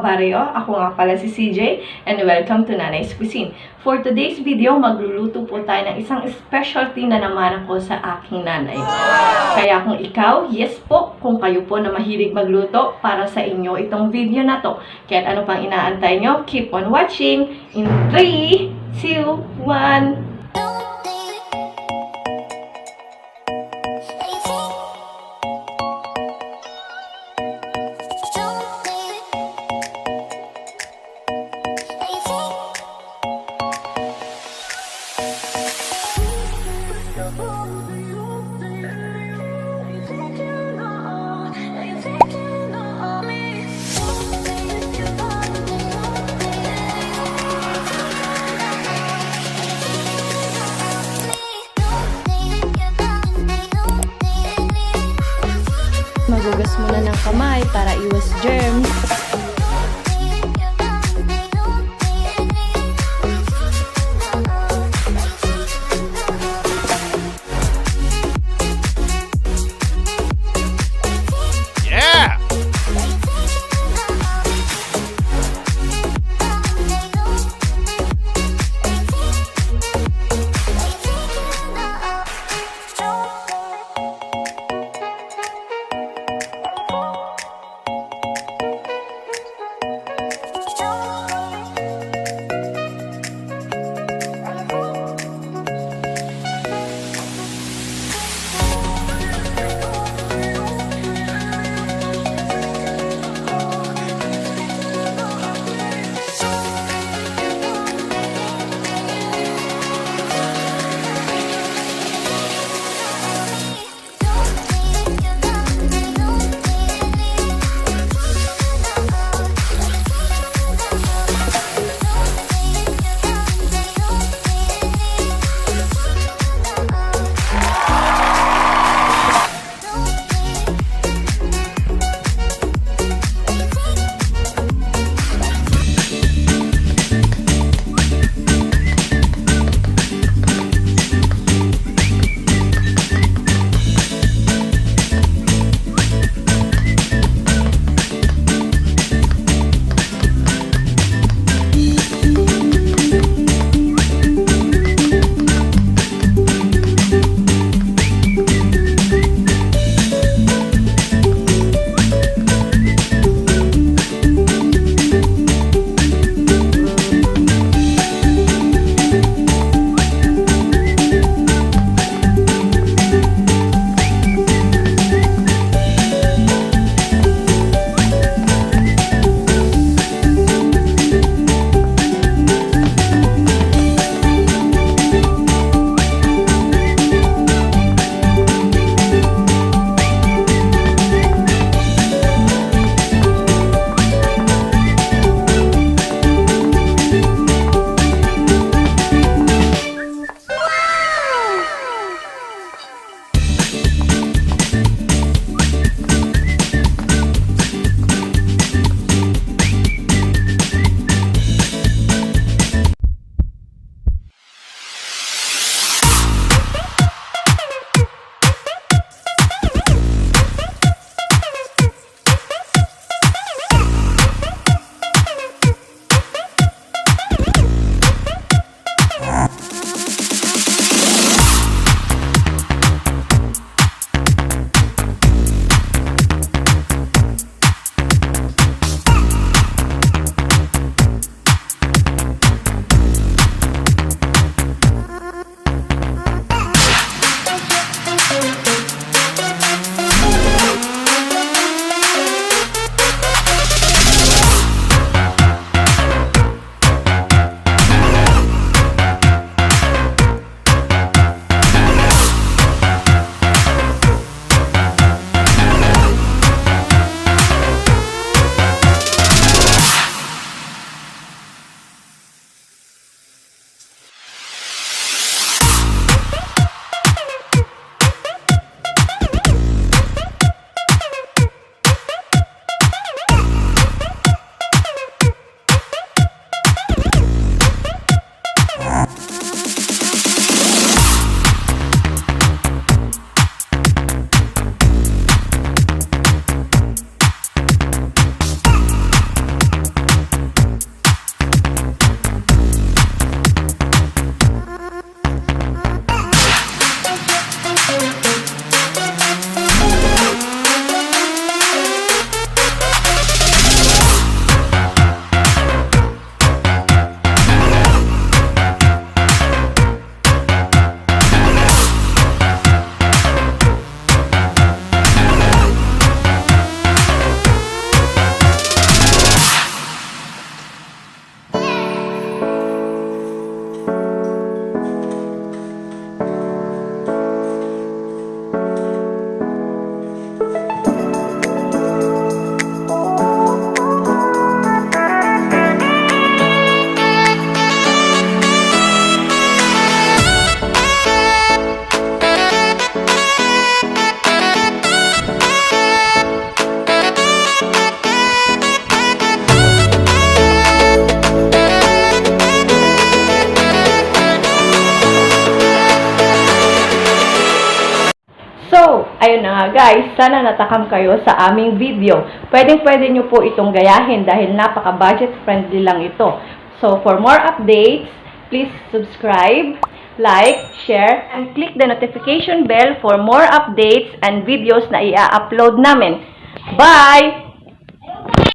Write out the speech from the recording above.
kabaryo, ako nga pala si CJ and welcome to Nanay's Cuisine. For today's video, magluluto po tayo ng isang specialty na naman ako sa aking nanay. Kaya kung ikaw, yes po, kung kayo po na mahilig magluto, para sa inyo itong video na to. Kaya ano pang inaantay nyo, keep on watching in 3, 2, 1... Magugas muna ng kamay para iwas germs. Yeah! So, ayun na nga guys, sana natakam kayo sa aming video. Pwede nyo po itong gayahin dahil napaka-budget friendly lang ito. So, for more updates, please subscribe, like, share, and click the notification bell for more updates and videos na i-upload namin. Bye!